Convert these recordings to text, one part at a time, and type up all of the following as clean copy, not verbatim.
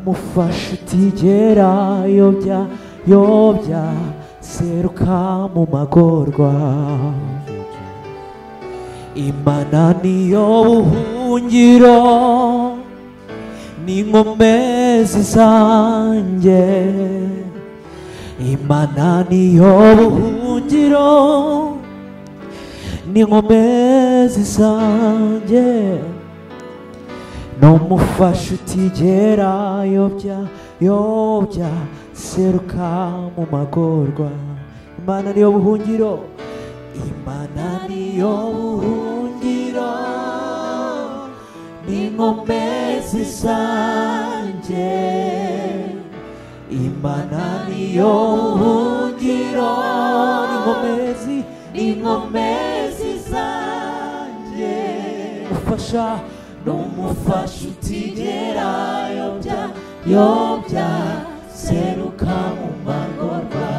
mufasha utigera yobya seruka mu magorwa. Imana niyo buhungiro n'inkomezi zanjye. Imana niyo buhungiro n'inkomezi zanjye. N'umufasha utigera yobya seruka mu magorwa. Imana niyo buhungiro, Imana niyo buhungiro n'inkomezi zanjye. Imana niyo buhungiro n'inkomezi zanjye. Mufasha n'umufasha utigera yobya seruka mu magorwa.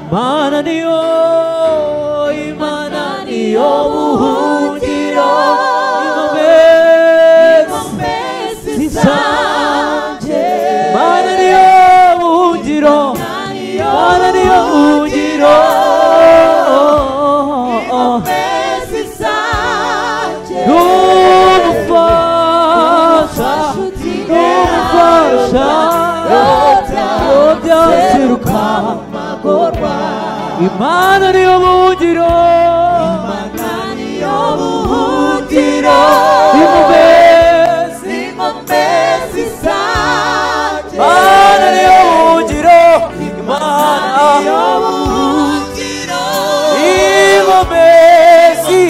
Imana niyo buhungiro n'inkomezi zanjye. Imana niyo buhungiro, Imana niyo buhungiro n'inkomezi zanjye. N'umufasha yobya seruka mu magorwa. Imana niyo buhungiro, Imana niyo buhungiro n'inkomezi zanjye. Imana niyo buhungiro, Imana niyo buhungiro n'inkomezi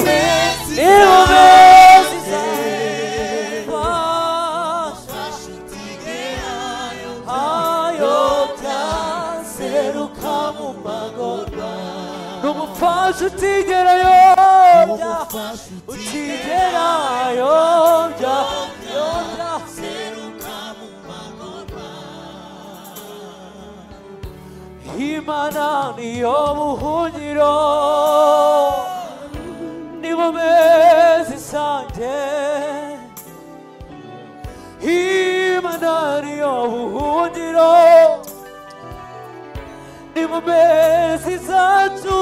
n'umufasha utigera yobya seruka mu magorwa. Imana niyo buhungiro n'inkomezi zanjye. Imana niyo buhungiro n'inkomezi zacu.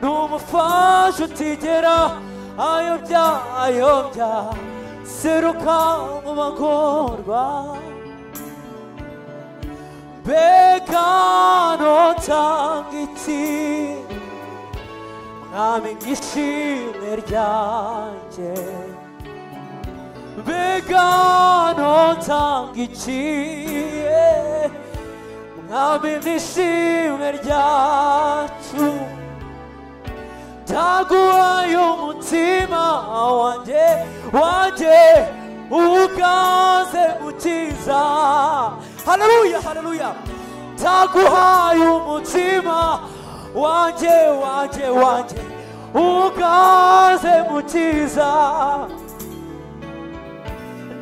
N'umufasha utigera yobya seruka mu magorwa. Mbega notanga iki mwami nk'ishimwe ryanjye. Mbega notanga iki mwami nk'ishimwe ryacu. Ndaguhaye umutima wanjye ugaze mukiza. Haleluya, haleluya. Ndaguhaye umutima wanjye ugaze mukiza.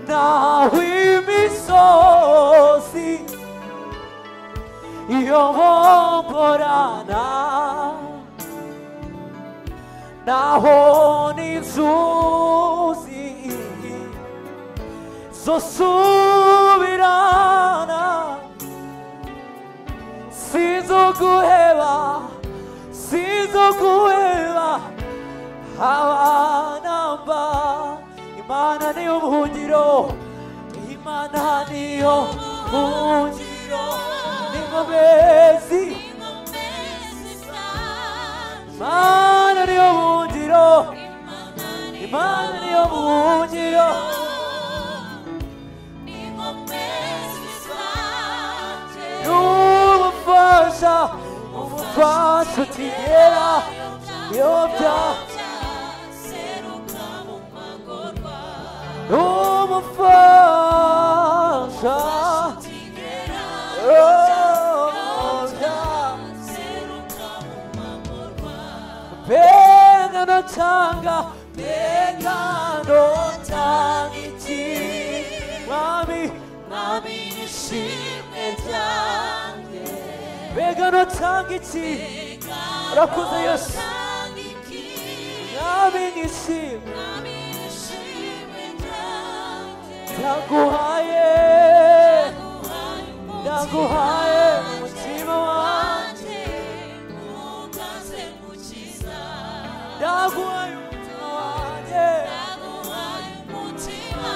Naho imisozi iyobomborana, naho n'inzuzi zosubirana, sinzoguheba abanamba. Imana niyo buhungiro, Imana niyo buhungiro n'inkomezi. Imana niyo buhungiro, Imana niyo buhungiro n'inkomezi zanjye. N'umufasha utigera yobya seruka mu magorwa. N'umufasha utigera yobya seruka mu magorwa. Mbega notanga iki mwami n'ishimwe ryanjye. Mbega notanga iki, urakoze Yesu. Mwami n'ishimwe ndaguhaye ndaguhaye umutima wanjye ukaze mukiza ndaguhaye umutima wanjye ndaguhaye umutima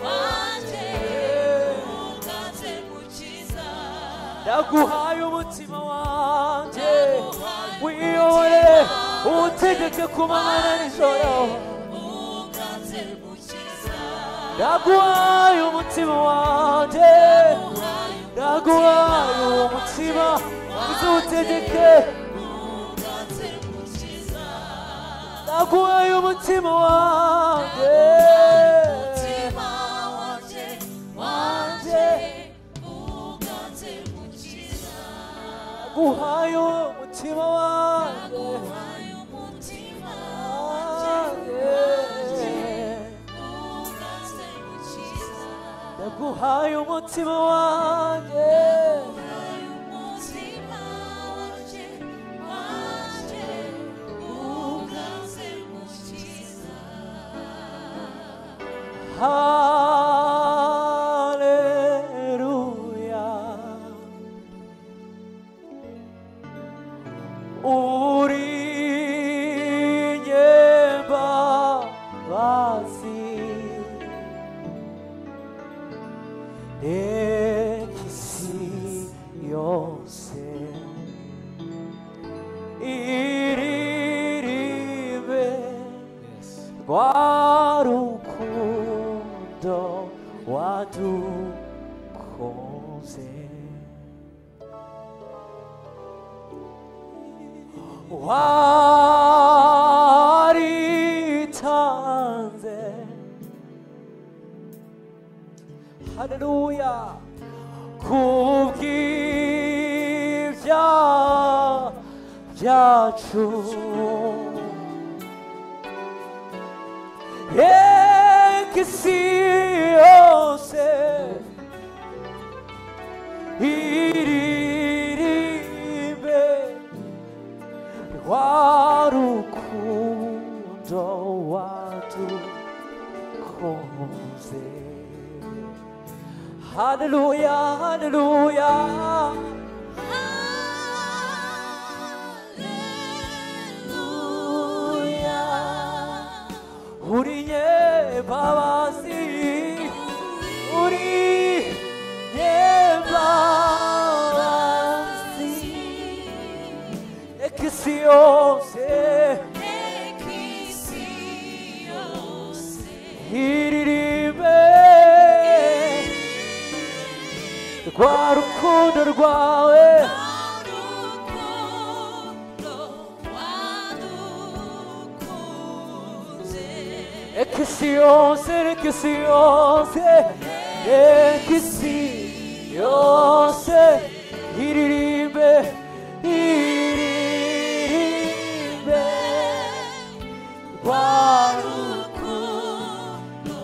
wanjye ukaze mukiza ndaguhaye umutima wanjye wiyobore utegeke ku manywa na nijoro ukaze mukiza ndaguhaye umutima wanjye ndaguhaye uwo mutima uzutegeke ukaze mukiza ndaguhaye umutima wanjye umutima wanjye ukaze mukiza ndaguhaye umutima wanjye ndaguhaye umutima wanjye ukaze mukiza ndaguhaye umutima wanjye umutima wanjye ukaze mukiza Haleluya uri nyembabazi ekisi yose iririmbe rwa rukundo wadukunze waritanze haleluya kubw'ibyaha byacu isi yose iririmbe rwa rukundo wadukunze haleluya haleluya uri nyembabazi uri nyembabazi ekisi yose iririmbe rwa rukundo rwawe ekisi yose ekisi yose ekisi yose iririmbe iririmbe rwa rukundo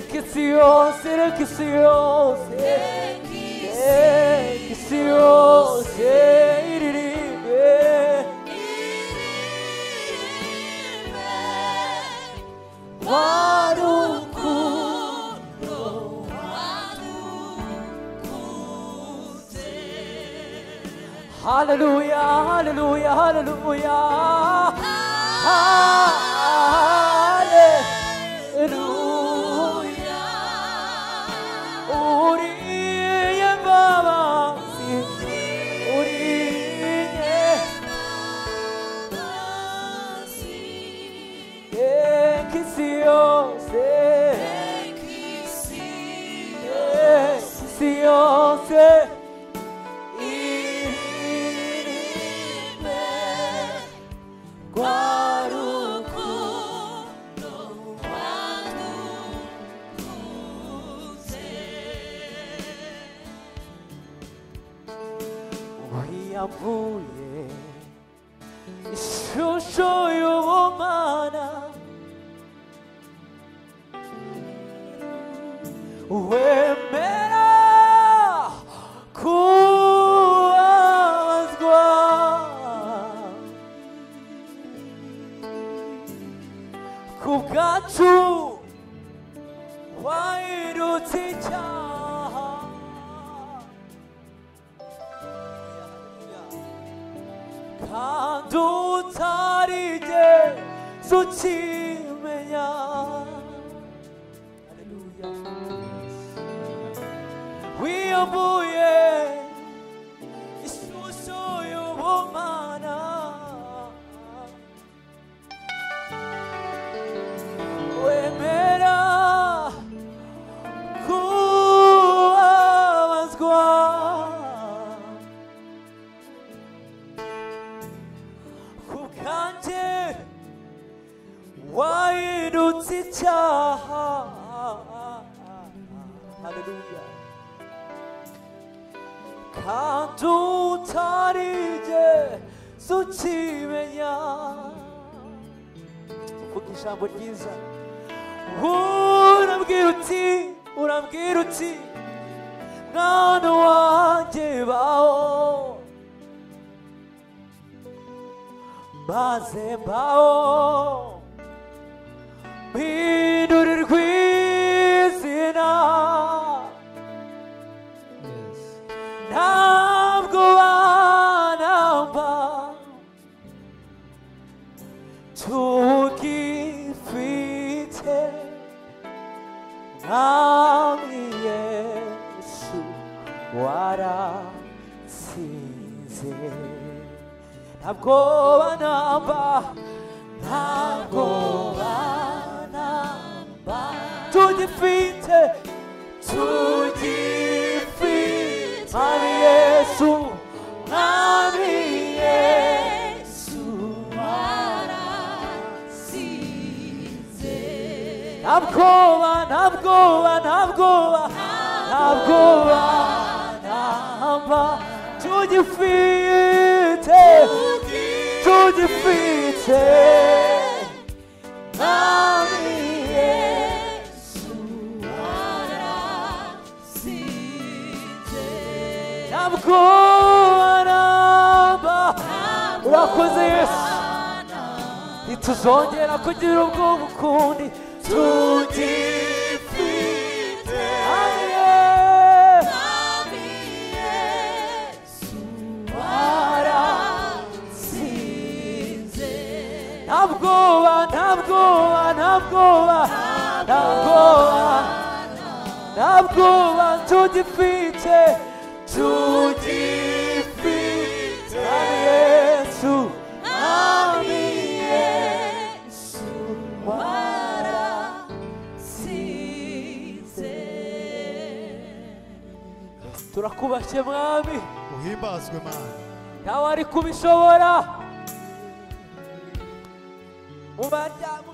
ekisi yose ekisi yose ekisi yose iririmbe Hallelujah, hallelujah, hallelujah. Hallelujah. Uri nyembabazi, uri nyembabazi. Ekisi yose, ekisi yose. Yavuye ishusho y'ubumana wemera kubabazwa kubwacu wahindutse icyaha kandi utarigeze ukimenya. Haleluya. wiyambuye ishusho y'ubumana wemera kubabazwa kubwanjye wahindutse icyaha. Haleluya. kandi utarigeze ukimenya. Vuga ijambo ryiza. urambwira uti mwana wanjye baho maze mbaho mpindurirwa izina. ntabwo banamba tugifite mwami Yesu waratsinze. ntabwo banamba tugifite mwami Yesu waratsinze. ntabwo banamba tugifite mwami Yesu waratsinze. ntabwo banamba. urakoze Yesu. ntituzongera kugira ubwoba ukundi tugifite mwami Yesu waratsinze. ntabwo tugifite mwami Yesu waratsinze. turakubashye mwami. uhimbazwe Mana. ntawari kubishobora mu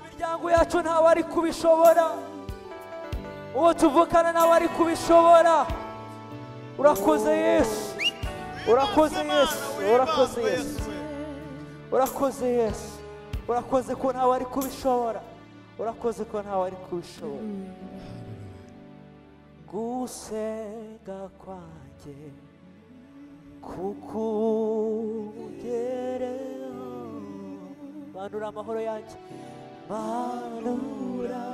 miryango yacu, ntawari kubishobora uwo tuvukana, ntawari kubishobora. urakoze Yesu, urakoze Yesu, urakoze Yesu, urakoze Yesu, urakoze ko ntawari kubishobora, urakoze ko ntawari kubishobora. gusenga kwanjye kukugereho, manura amahoro yanjye, manura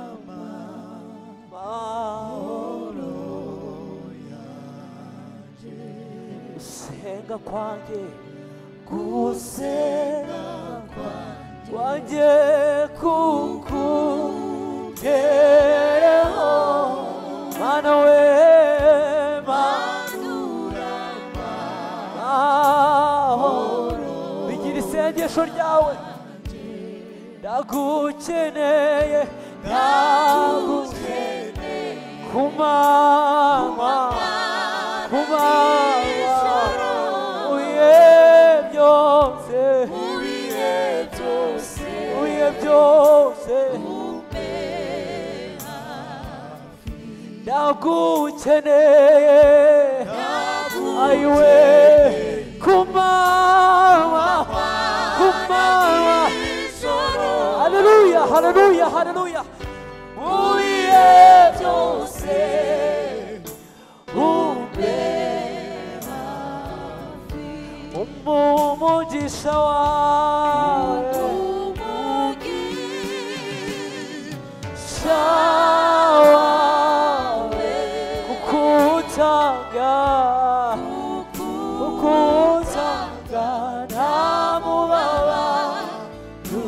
amahoro yanjye. gusenga kwanjye kukugereho, mana we manura amahoro. bigira isengesho ryawe. ndagukeneye kumanywa byose ndagukeneye ayiwe kumanywa. haleluya haleluya haleluya. ubiye byose umugisha wawe wawe kukutanga nta mubabaro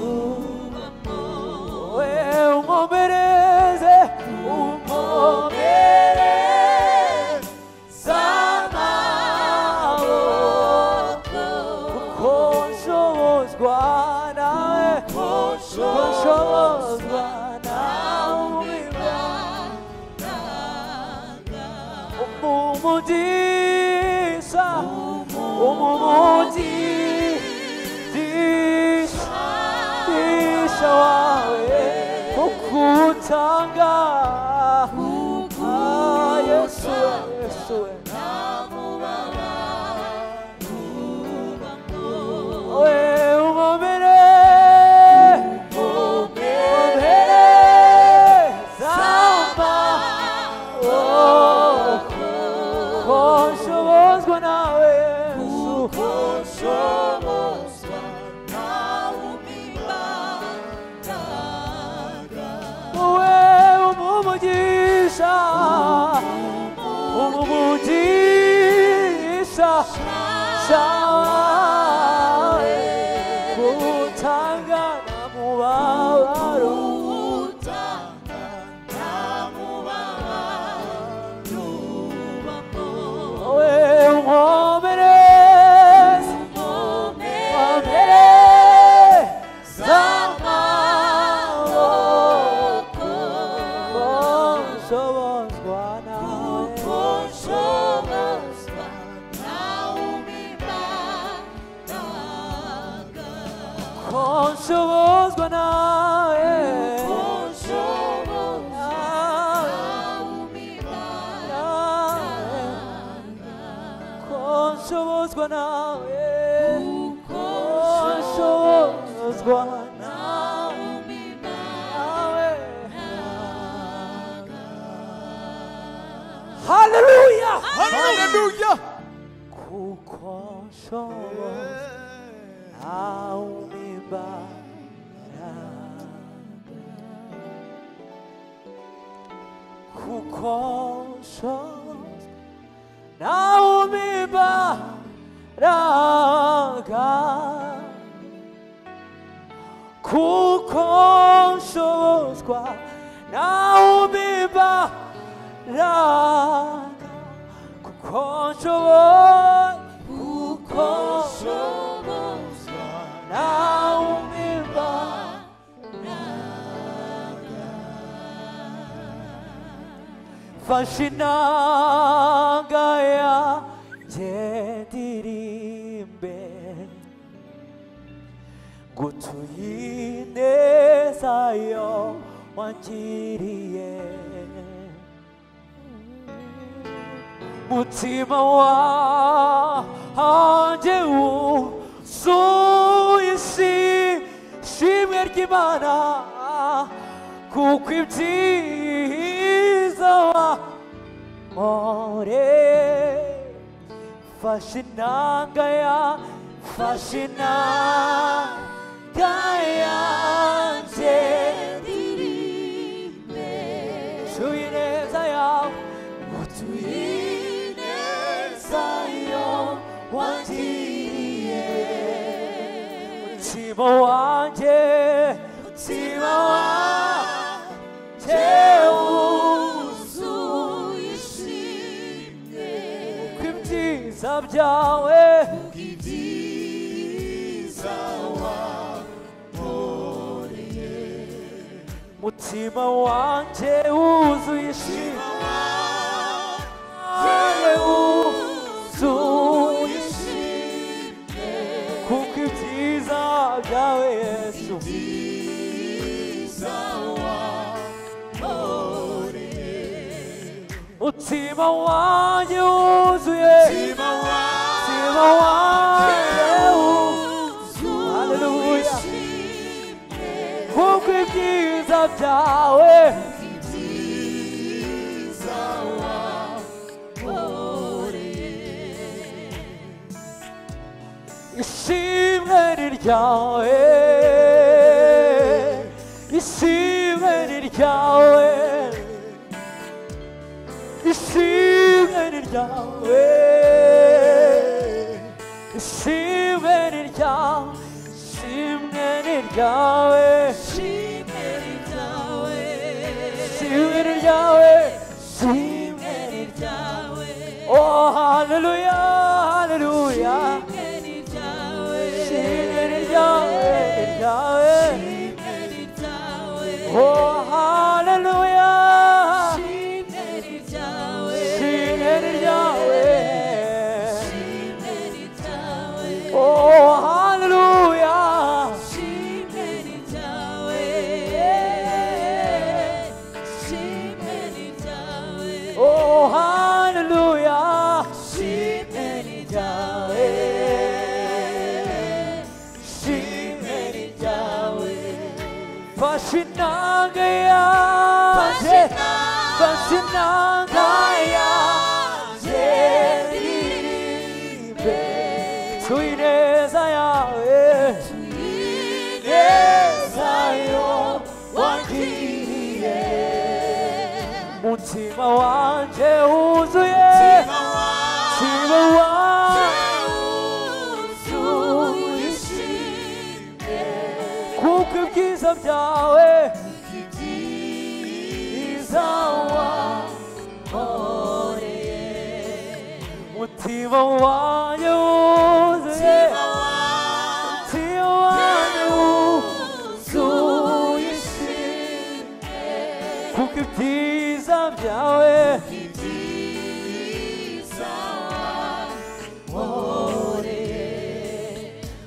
we unkomereze amaboko kuko nshobozwa nawe nshobozwa nawe umumugisha umumugisha wawe kukutanga Yesu Yesu we umomere zamba konshobozwa nawe Yesu konshobozwa nawe we umumugisha shawe kutanga na mubabaro we unkomereze amaboko konshobozwa nawe konshobozwa nawe konshobozwa nawe konshobozwa nawe haleluya haleluya kuko nshobozwa nawe kuko nshobozwa nawe imbaraga kuko nshobozwa nawe imbaraga kuko nshobozwa nawe imbaraga fashe inanga yanjye ndirimbe ngutuye ineza yo wangiriye mutima wanjye wuzuye ishimwe ry'Imana kuko ibyiza wankoreye fashe inanga yanjye ndirimbe ngutuye ineza yawe ngutuye ineza yo wangiriye mutima wanjye wuzuye ishimwe kw'ibyiza byawe mutima wanjye wuzuye ishimwe kuko ibyiza byawe Yesu mutima wanjye wuzuye haleluya kuko ibyiza byawe ishimwe ni ryawe ishimwe ni ryawe ishimwe ni ryawe ishimwe ni ryawe ishimwe ni ryawe ishimwe ni ryawe ishimwe ni ryawe ishimwe ni ryawe oh hallelujah hallelujah ishimwe ni ryawe oh hallelujah ishimwe ni ryawe oh hallelujah oh hallelujah ishimwe ni ryawe ishimwe ni ryawe fashe inanga yanjye fashe inanga yanjye iririmbe tuyineza yawe tuyineza yo wangiriye umutima wanjye wuzuye umutima wanjye wuzuye ishimwe kuko ibyiza byawe ibyiza wankoreye umutima wanjye wuzuye umutima wanjye wuzuye ishimwe kuko ibyiza byawe ibyiza wankoreye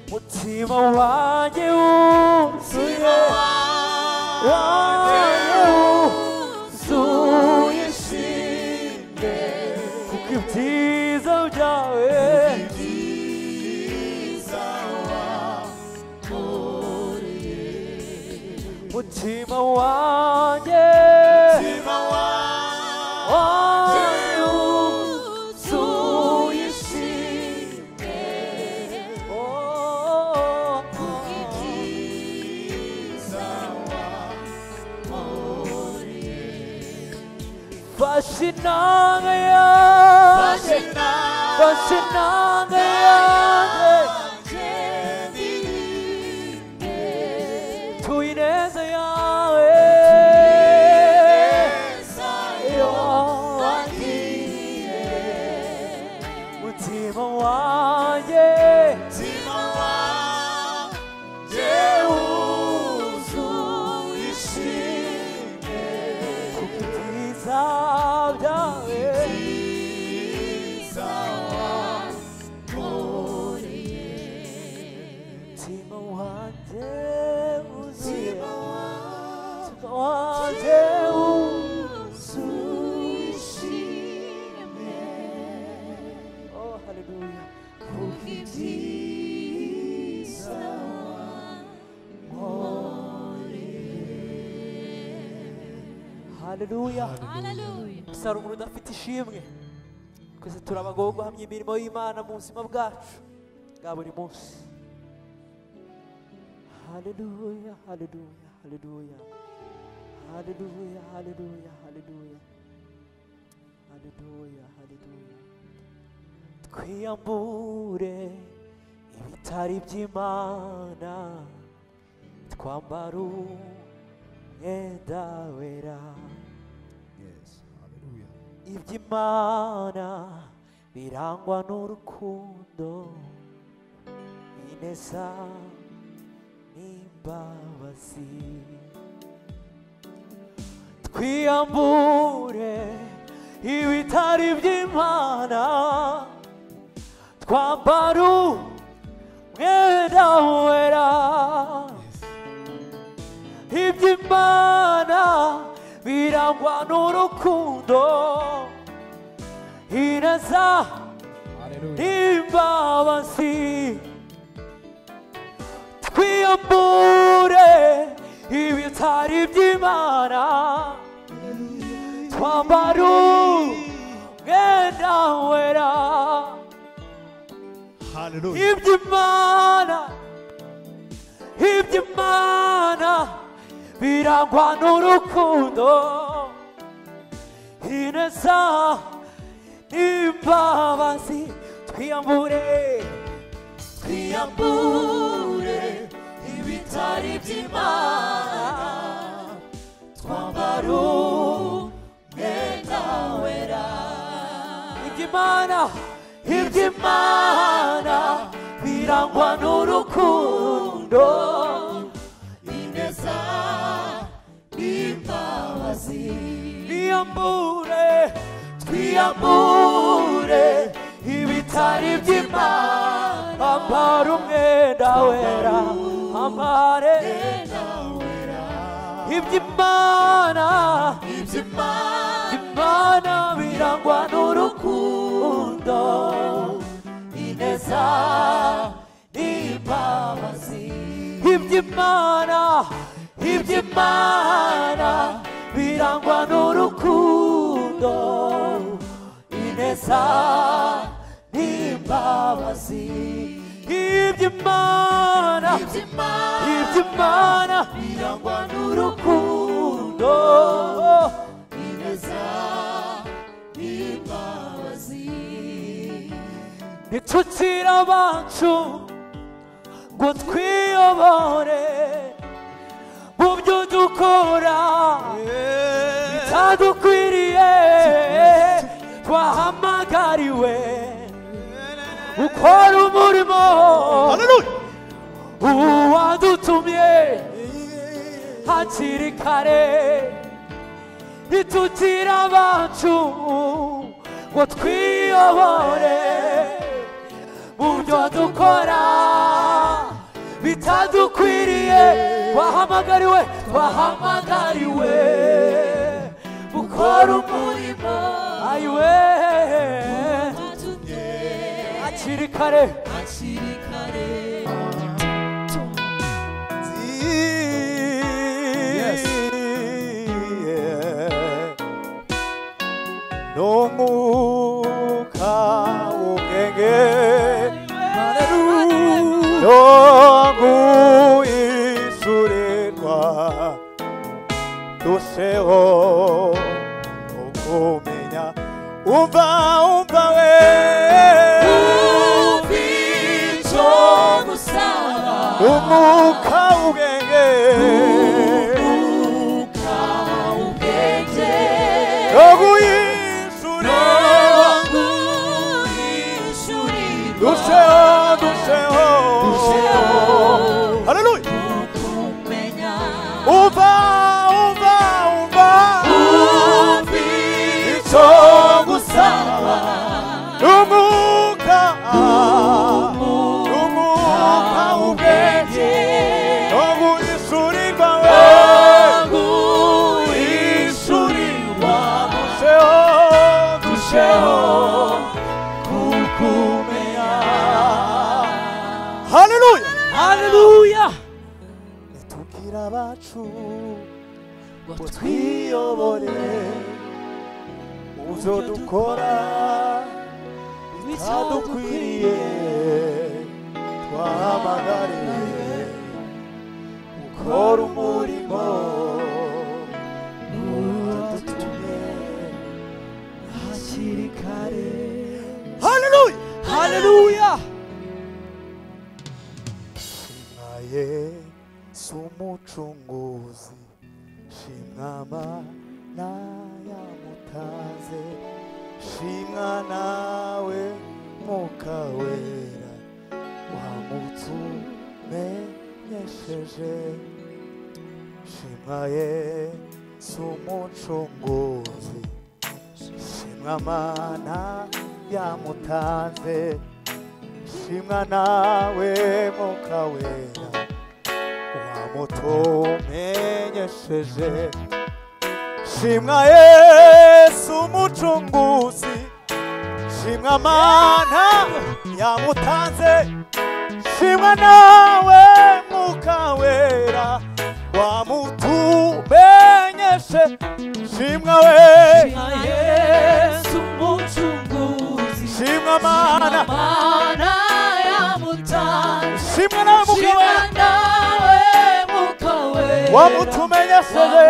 umutima wanjye wuzuye wuzuye ishimwe kuko ibyiza byawe ibyiza wankoreye umutima wanjye wuzuye ishimwe oh fashe inanga yanjye fashe inanga yanjye tuyineza yawe yo wangiriye umutima wanjye wuzuye ishimwe kuko ibyiza byawe umutima wanjye wuzuye umutima wanjye wuzuye ishimwe oh hallelujah kuko ibyiza hallelujah gusa hari umuntu udafite ishimwe twese turabagomba guhamya imirimo y'Imana mu buzima bwacu bwa buri munsi hallelujah hallelujah hallelujah hallelujah hallelujah hallelujah hallelujah hallelujah twiyambure ibitari by'Imana twambara umwenda wera iby'Imana birangwa n'urukundo ineza n'imbabazi twiyambure ibitari by'Imana twambara umwenda wera iby'Imana birangwa n'urukundo ineza n'imbabazi twiyambure ibitari by'Imana twambara umwenda wera iby'Imana birangwa n'urukundo ineza n'imbabazi twiyambure ibitari by'Imana twambara umwenda wera iby'Imana birangwa n'urukundo ineza n'imbabazi twiyambure ibitari by'Imana ambara umwenda wera ambare iby'Imana birangwa n'urukundo ineza n'imbabazi iby'Imana birangwa n'urukundo ineza n'imbabazi iby'Imana birangwa n'urukundo ineza n'imbabazi ntitukire abacu ngo twiyobore mu byo dukora bitadukwiriye twahamagariwe ukora umurimo uwadutumye hakiri kare ntitugire abacu ngo twiyobore mu byo dukora bitadukwiriye twahamagariwe gukora umurimo ayiwe hakiri kare n'umwuka w'ubwenge no guhishurirwa dusheho ukumenya umva we icyo gusaba n'umwuka w'ubwenge no guhishurirwa dusheho haleluya umva icyo gusaba n'umwuka w'ubwenge no guhishurirwa dusheho kukumenya haleluya nitubwira abacu ngo twiyobore mu byo dukora bitadukwiriye twahamagariwe gukora umurimo udutumye hakiri kare haleluya shimwa Yesu umucunguzi shimwa Mana yamutanze shimwa nawe Mwuka Wera wamutumenyesheje shimwa Yesu umucunguzi shimwa Mana yamutanze shimwa nawe Mwuka Wera wamutumenyesheje shimwa Yesu umucunguzi shimwa Mana yamutanze shimwa nawe Mwuka Wera wamutumenyeshe shimwa Yesu umucunguzi shimwa Mana yamutanze shimwa nawe Mwuka Wera wamutumenyesheje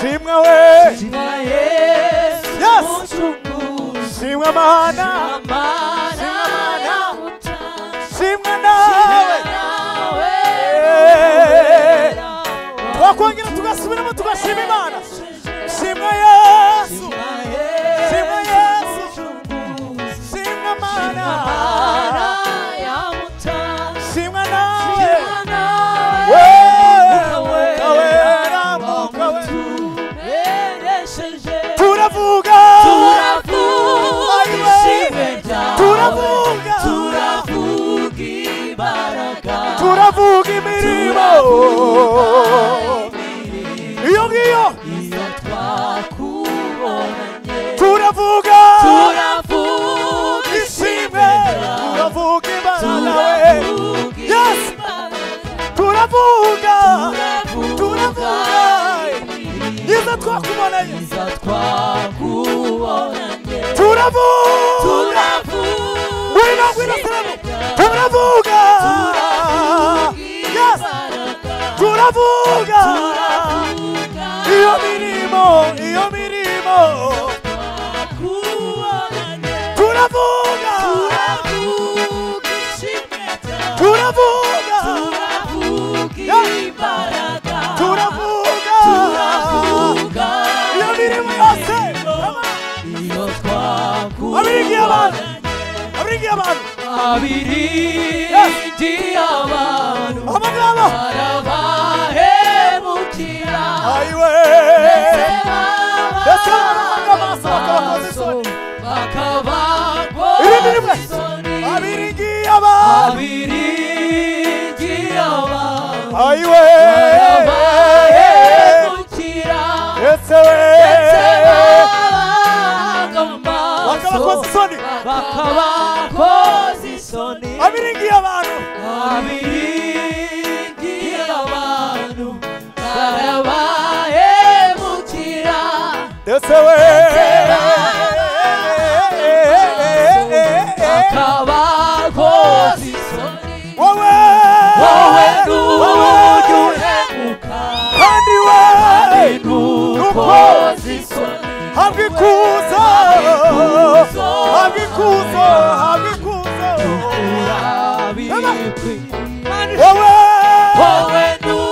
shimwa we yes shimwa mana shimwa nawe twakongera tugasubiramo tugashima Imana shimwa Yesu shimwa Yesu shimwa mana shimwa nawe turavuga turavuga imirimo iyo ngiyo turavuga ishimwe turavuga Imana we yes turavuga iza twakubonanye turavuga ngwino seramu turavuga yes turavuga iyo mirimo turavuga iyo mirimo yose abirigiye abantu amagabo barabahemukira ayiwe ndetse amaso bakabagwa isoni abirigiye abantu ayiwe barabahemukira ndetse bakabakoza isoni abirigiye abantu barabahemukira ndetse bakabakoza isoni wowe n'uduhemuka kandi we n'ukoza isoni habwa ikuzo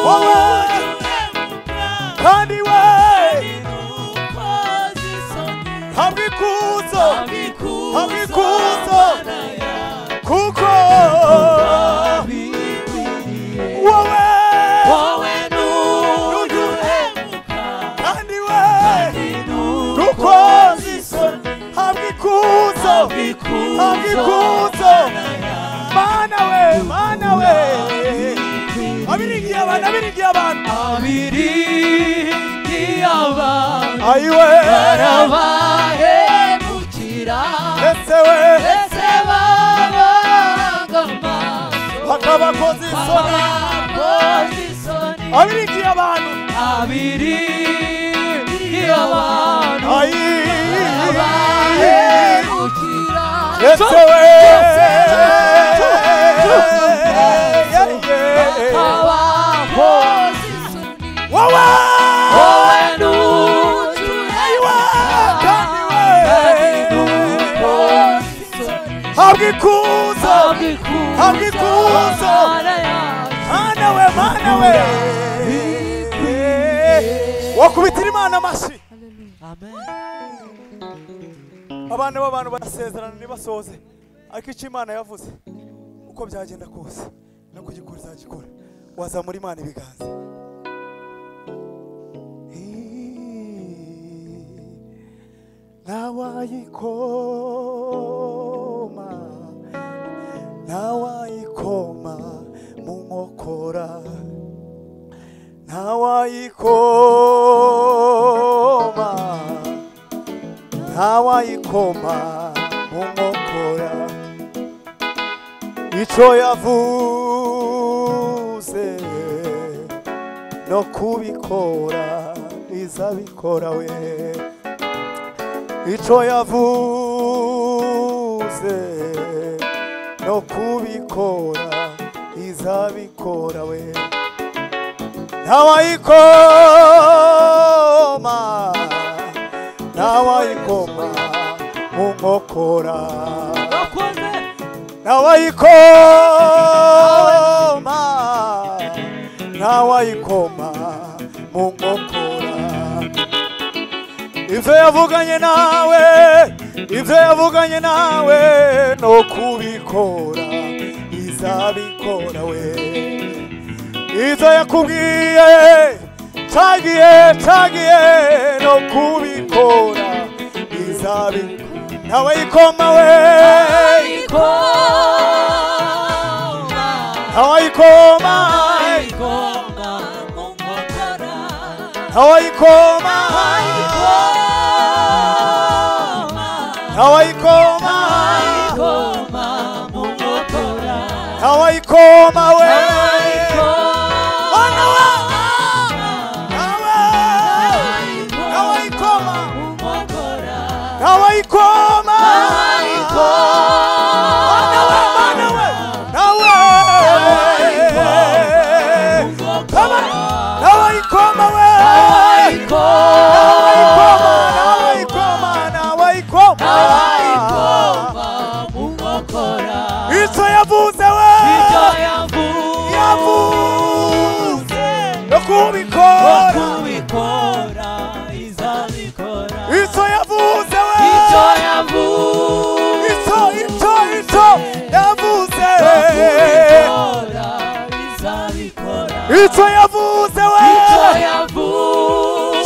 wowe kandi we habwa ikuzo kuko wowe kandi we nukoze isoni habwa ikuzo mana we abirigiye abantu ayiwe barabahemukira ndetse bakabakoza isoni abirigiye abantu ndetse habwa ikuzo mana we wakubitira Imana amashyi abana b'abantu barasezerana ntibasoze ariko icyo Imana yavuze uko byagenda kose no kugikora izagikora wazamura Imana ibiganza nawayikoma mu nkokora nawayikoma mu nkokora icyo yavuze no kubikora izabikora we icyo yavuze no kubikora izabikora we ntawayikoma ntawayikoma mu nkokora ntawayikoma ntawayikoma mu nkokora ivyo yavuganye nawe no kubikora izabikora we ivyo yakubwiye cagiye no kubikora izabikora ntawayikoma we ntawayikoma ntawayikoma ntawayikoma ntawayikoma we ntawayikoma icyo yavuze we yavuze no kubikora izabikora icyo yavuze we icyo yavuze icyo yavuze we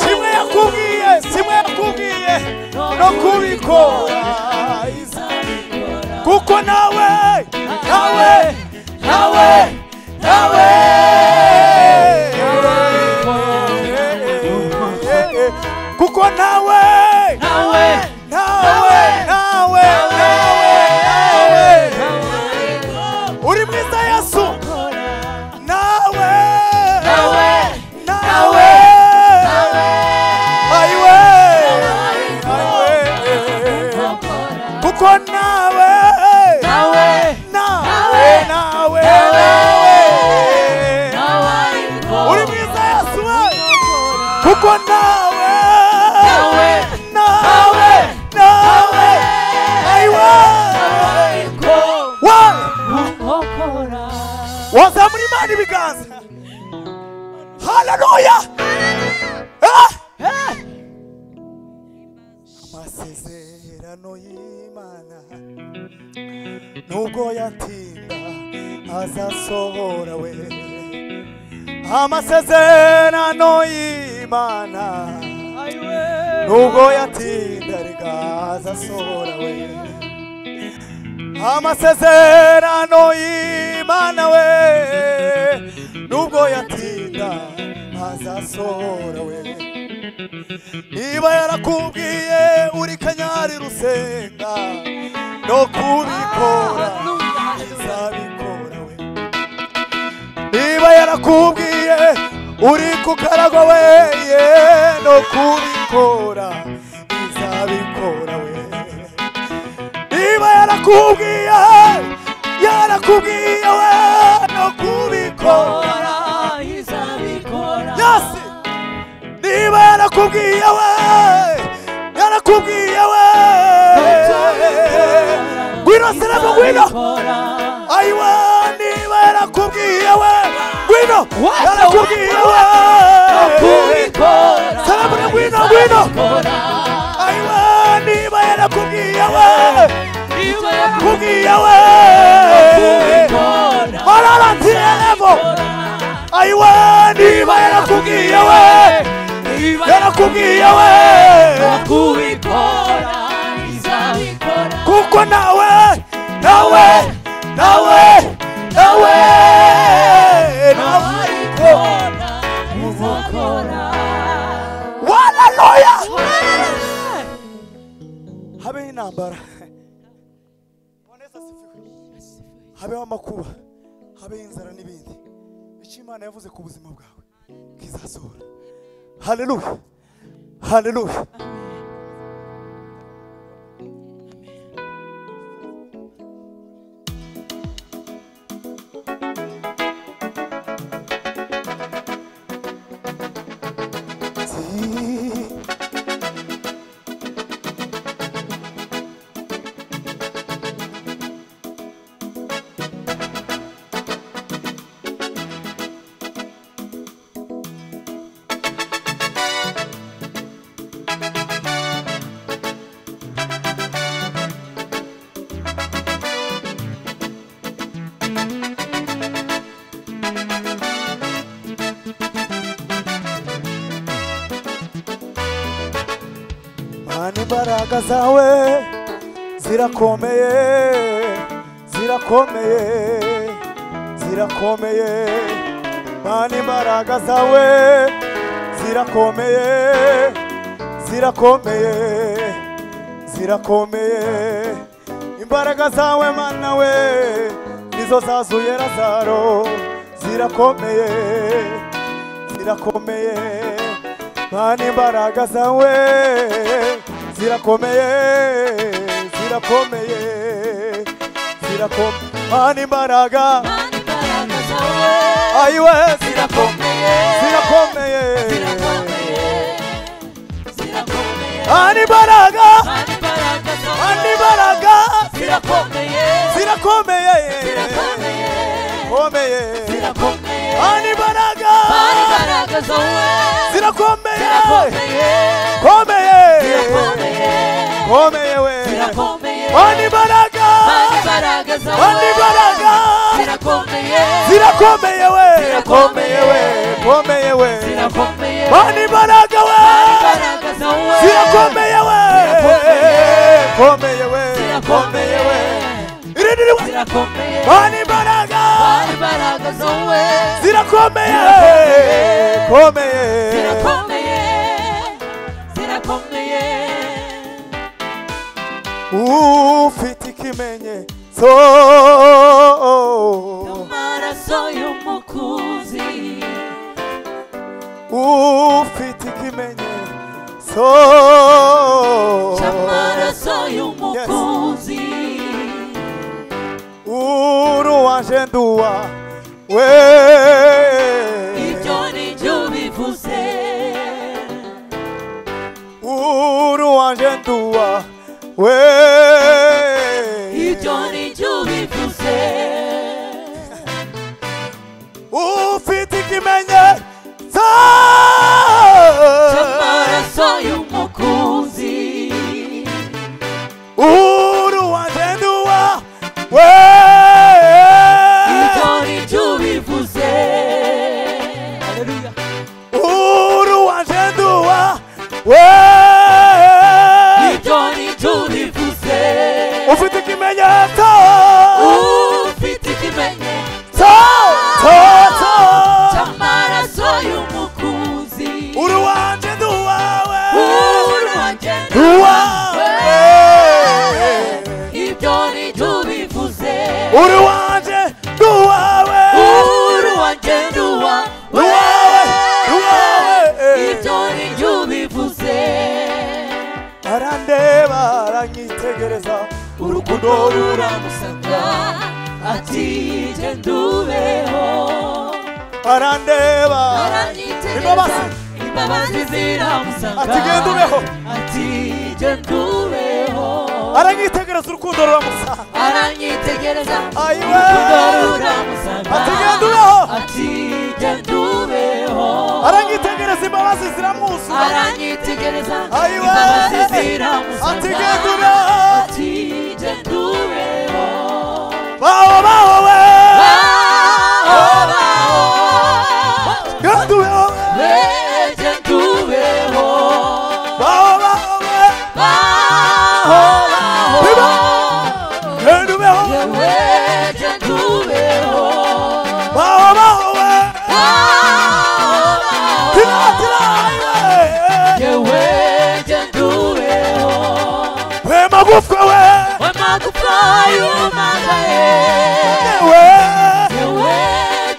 kimwe yakubwiye no kubikora kuko nawe kuko nawe uri mwiza Yesu nawe aiwe kuko nawe uri mwiza Yesu kuko nawe aiwe wazamura Imana ibiganza haleluya amasezerano y'Imana nubwo yatinda azasohora we amasezerano y'Imana nubwo yatinda rega azasohora we amasezerano y'Imana we nubwo yatinda azasohora we niba yarakubwiye uri kanyari rusenga no kubikora izabikora we niba yarakubwiye uri kukaragwa we no kubikora izabikora we niba yarakubwiye we no kubikora izabikora yasi niba yarakubwiye we gwino serebo gwino aiwa niba yarakubwiye we gwino yarakubwiye we serebo gwino aiwa niba yarakubwiye we malala tirelevo aiwa niba yarakubwiye we kuko nawe haleluya habe intambara habeho amakuba habeho inzara n'ibindi icyo Imana yavuze ku buzima bwawe kizasohora haleluya imbaraga zawe zirakomeye zirakomeye zirakomeye Mana imbaraga zawe zirakomeye zirakomeye zirakomeye imbaraga zawe Mana we nizo zazuye Lazaro zirakomeye zirakomeye Mana imbaraga zawe zirakomeye zirakomeye zirakomeye Mana imbaraga zawe ayiwe zirakomeye zirakomeye Mana imbaraga Mana imbaraga zirakomeye zirakomeye komeye Mana imbaraga zawe zirakomeye komeye komeye we Mana imbaraga Mana imbaraga zirakomeye we komeye we komeye we Mana imbaraga we zirakomeye we komeye we komeye we irindiri we Mana imbaraga zirakomeye komeye ufite ikimenyetso amaraso y'umukuzi ufite ikimenyetso amaraso y'umukuzi uruwanje nduwa we ibyo nibyo bivuze uruwanje nduwa we ibyo nibyo bivuze ufite ikimenyetso amaraso y'umukuzi uruwanje nduwa we ibyo nibyo bivuze uruwanje nduwa we ibyo nibyo bivuze ufite ikimenyetso ufite ikimenyetso cy'amaraso y'umukuzi uruwanje nduwawe uruwanje nduwawe ibyo nibyo bivuze uruwanje nduwawe uruwanje nduwawe ibyo nibyo bivuze arandeba aranyitegereza urukundo ruramusanga ati genda ubeho arandeba imbabazi imbabazi ziramusanga ati genda ubeho ati genda ubeho aranyitegereza urukundo ruramusanga aranyitegereza ayiwe urukundo ruramusanga ati genda ubeho ati genda ubeho aranyitegereza imbabazi ziramwuzuye aranyitegereza ayiwe imbabazi ziramusanga ati genda ubeho ati genda ubeho baho baho we baho genda ubeho we genda ubeho baho baho we baho genda ubeho we genda ubeho baho baho we tira tira ayiwe yewe genda ubeho we magufwa we wemagufa yumagaye we yewe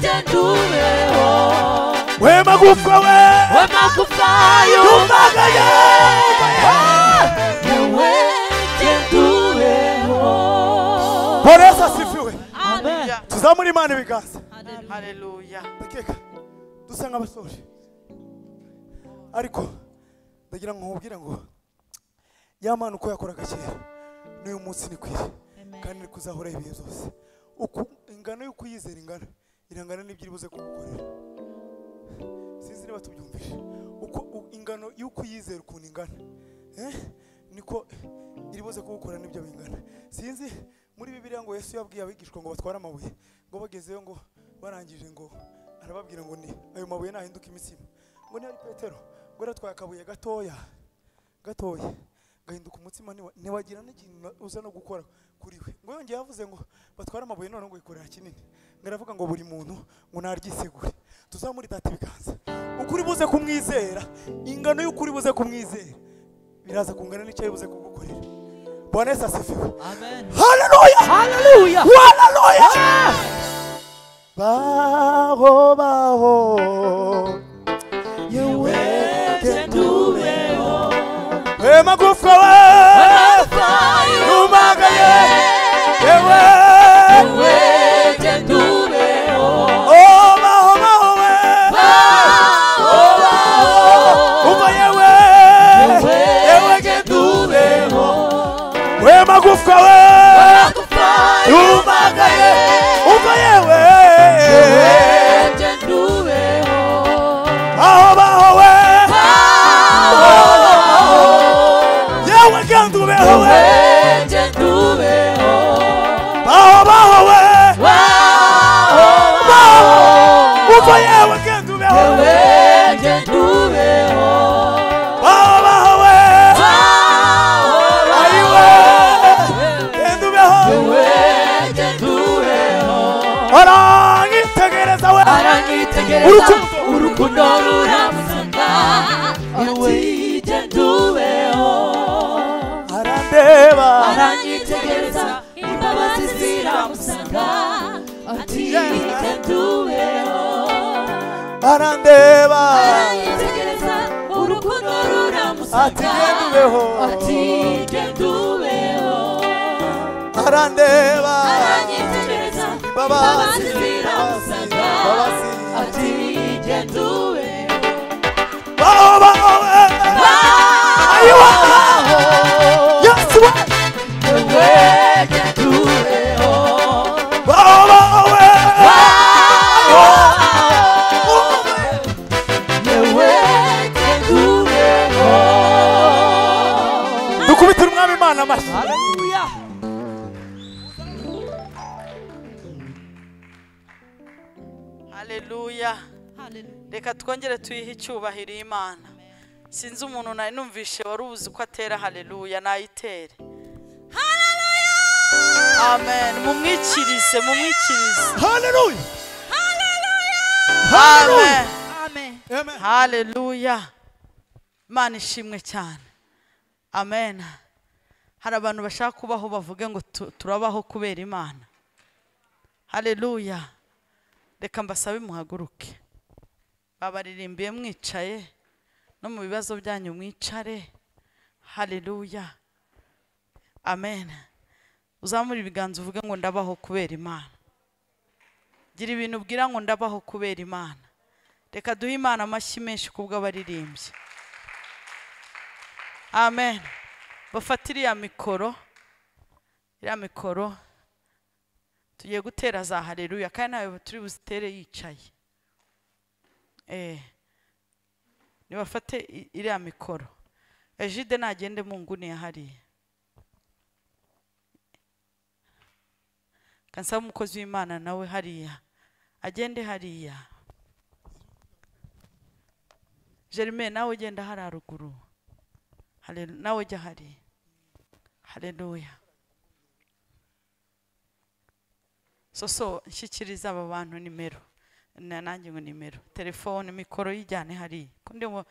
genda ubeho we magufwa we wemagufa yumagaye yewe genda ubeho Bwana Yesu asifiwe amen tuzamure Imana ibiganza Haleluya. ndakeka dusa nk'abasore ariko ndagira ngo nkubwire ngo ya Mana uko yakoraga kera n'uyu munsi ni kwire kandi ni kuzahora ibihe byose uko ingano y'uko yizera irangana n'ibyo iri buze kugukorera sinzi niba tubyumvise uko ingano y'uko yizera ukuntu ingana niko iri buze kugukorera n'ibyo bingana sinzi muri Bibiliya ngo Yesu yabwiye abigishwa ngo batware amabuye ngo bagezeyo ngo barangije ngo arababwira ngo ni ayo mabuye nahinduka imitsima ngo ni ari Petero ngo ratwaye akabuye gatoya gahinduka umutsima ntiwagira n'ikintu uza no gukora kuri we ngo yongeye yavuze ngo batwara amabuye none ngo yikorera kinini ngaravuga ngo buri muntu ngo naryisegure tuzamuri data ibiganza ukuri buze kumwizera ingano y'ukuri buze kumwizera biraza kungana n'icyo buze kugukorera Bwana Yesu asifiwe Amen. Hallelujah Hallelujah. Hallelujah baho baho yewe Tenduweho. magufwa we numagaye yewe Tenduweho. oh baho baho we umva yewe Tenduweho. we magufwa we numagaye umva yewe Tenduweho. baho baho we yewe genduweho we Tenduweho. baho baho we umva yewe genduweho we Tenduweho. baho baho we ayiwe genduweho Tenduweho. aranyitegereza we Aranyitegereza urukundo ruramusanga ati Tenduweho. arandeba Aranyitegereza imbabazi ziramusanga ati Tenduweho. arandeba Aranyitegereza urukundo ruramusanga ati genduweho ati Tenduweho. arandeba Aranyitegereza imbabazi ziramusanga ati Tenduweho. baho baho we ayiwe yesu we Tenduweho. baho baho we dukubitira umwami imana amashyi Hallelujah. Haleluya. Reka twongere tuyihe icyubahiro Imana. Sinzi umuntu nari numvishe wari uzi ko atera haleluya nayitere. Haleluya. Amen. Mumwikirize. haleluya Amen. Amen. amen Haleluya. Imana ishimwe cyane. Amen. Hari abantu bashaka kubaho bavuge ngo turabaho kubera Imana. Haleluya. Reka mbasabe muhaguruke. Babaririmbiye mwicaye no mu bibazo byanyu mwicare. Haleluya. Amen. Uzamura ibiganza uvuge ngo ndabaho kubera Imana. Gira ibintu ubwira ngo ndabaho kubera Imana. Reka duhe Imana amashyi menshi kubwo abaririmbye. Amen. Bafatire ya mikoro. Iriya mikoro tugiye gutera za haleluya kandi nawe turi buzitere yicaye. Nibafate iriya mikoro. Ejide nagende mu nguni ya hariya. Kansaba umukozi w'Imana nawe hariya. Agende hariya. Jermaine nawe ugenda hari haruguru. Haleluya. Nawe jya hariya. Haleluya. So nshyikiriza aba bantu nimero. Nanjye ngo nimero. Telefone mikoro yijyane hariya. Kundi ngo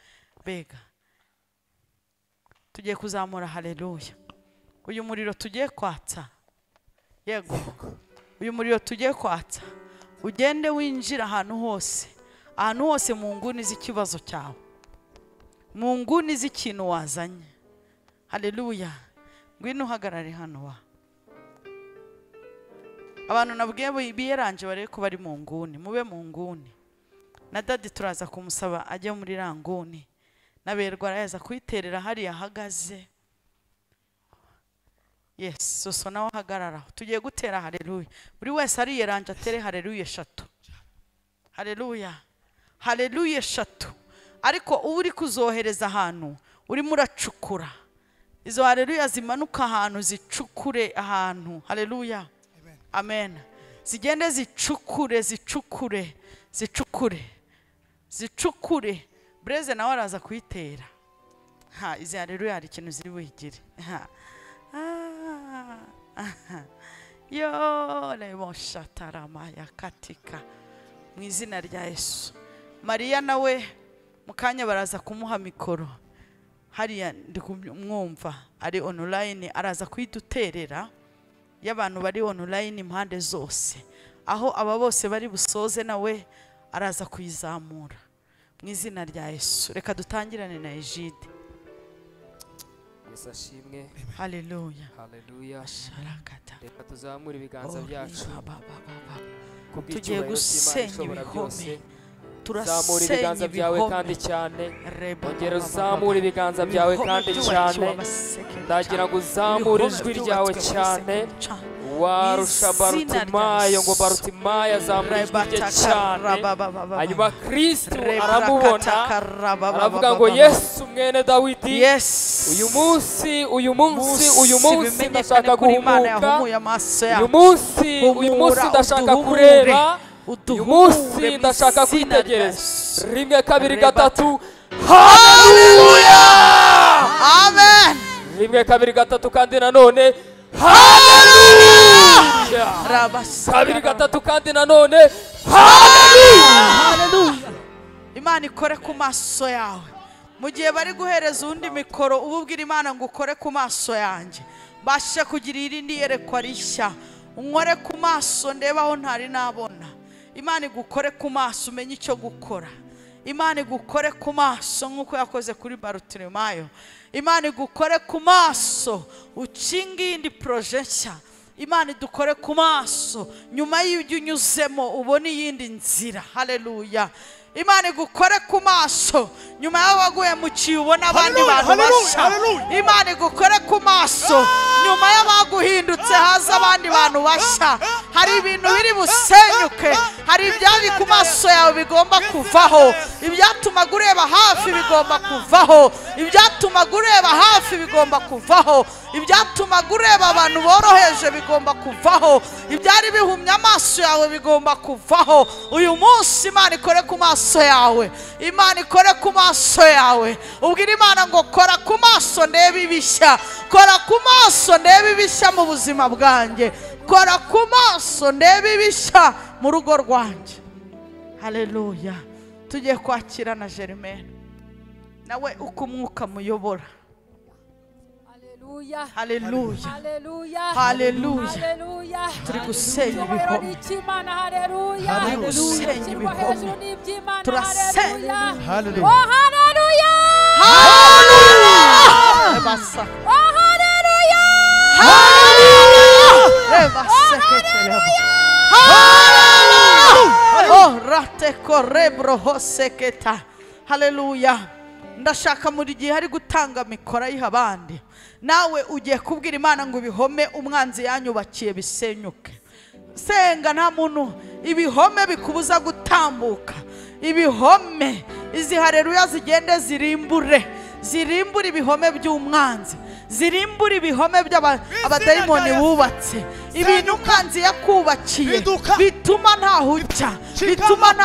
bega. Tugiye kuzamura haleluya. Uyu muriro tugiye kwatsa. Yego. Uyu muriro tugiye kwatsa. Ugende winjira ahantu hose. Ahantu hose mu nguni z'ikibazo cyawe. Mu nguni z'ikintu wazanye. Haleluya. Ngwino uhagarare hano wa. Abantu nabwiye biyeranje bare ko bari mu nguni. Mube mu nguni. Na dadi turaza kumusaba ajye muri ranguni. Naberwa araza kwiterera hari yahagaze. Yes, so nawe hagarara. Tugiye gutera haleluya. Buri wese ari yeranje atere haleluya 3. Haleluya. Haleluya 3. Ariko uri kuzohereza ahantu uri muracukura. Izo haleluya zimanuka ahantu zicukure ahantu. Haleluya. Amen. Zigende zicukure. Breze nawe araza kwitera. izi haleluya hari ikintu ziri wigire. Yo lemo shataramaya katika mu izina rya Yesu. Mariya nawe mukanya baraza kumuha mikoro hariya ndi kumwumva ari online, araza kwiduterera y'abantu bari online impande zose, aho aba bose bari busoze nawe araza kuyizamura mu izina rya Yesu. Reka dutangirane na Egide. Yesu ashimwe. Haleluya. Haleluya. Sharakata. Reka tuzamure ibiganza byacu tugiye gusenya ibihome. Zamura ibiganza byawe kandi cyane. Ongera uzamura ibiganza byawe kandi cyane. Ndagira ngo uzamure ijwi ryawe cyane. Warusha Barutimayo ngo Barutimayo azamura ijwi rye cyane. Hanyuma Kristo aramubona aravuga ngo Yesu mwene Dawidi, uyu munsi ndashaka guhumuka. Uyu munsi ndashaka kureba. Uyu munsi ndashaka kwitegereza. Rimwe kabiri gatatu. Haleluya. Amen. Rimwe kabiri gatatu kandi nanone haleluya. Kabiri gatatu kandi nanone haleluya. Imana ikore ku maso yawe. Mu gihe bari guhereza undi mikoro ububwira Imana ngo ukore ku maso yanjye, bashe kugira irindi yerekwa rishya. Unkore ku maso ndebaho ntari nabona. Imana igukore ku maso umenye icyo gukora. Imana igukore ku maso nk'uko yakoze kuri Barutimayo. Imana igukore ku maso ucinge indi projet nshya. Imana idukore ku maso nyuma y'ibyo unyuzemo ubone iyindi nzira. Haleluya. Imana igukore ku maso nyuma y'abaguye mu kiyo ubona abandi bantu bashya. Imana igukore ku maso nyuma y'abaguhindutse haza abandi bantu bashya. Hari ibintu biri busenyuke, hari ibyari ku maso yawe bigomba kuvaho. Ibyatuma ureba hafi bigomba kuvaho. Ibyatuma ureba hafi bigomba kuvaho. Ibyatuma ureba abantu boroheje bigomba kuvaho. Ibyari bihumye amaso yawe bigomba kuvaho. Uyu munsi Imana ikore ku maso yawe. Imana ikore ku maso yawe. Ubwira Imana ngo kora ku maso ndebe ibishya. Kora ku maso ndebe ibishya mu buzima bwanjye. Kora ku maso ndebe ibishya mu rugo rwanjye. Haleluya. Tugiye kwakira na Germaine nawe uko umwuka muyobora. Haleluya. Haleluya. Turi gusenya ibihome. Turi gusenya ibihome. Turasenya. Haleluya. Oh haleluya. Haleluya. Oh haleluya. Haleluya. Oh rate korebro hoseketa. Haleluya. Ndashaka muri gihe hari gutanga mikora y'abandi. Nawe ugiye kubwira Imana ngo ibihome umwanzi yanyubakiye bisenyuke. Senga nta muntu ibihome bikubuza gutambuka. Ibihome izi haleluya zigende zirimbure ibihome by'umwanzi. Zirimbura ibihome by'abadayimoni bubatse. Ibintu umwanzi yakubakiye bituma nta hujya, bituma nta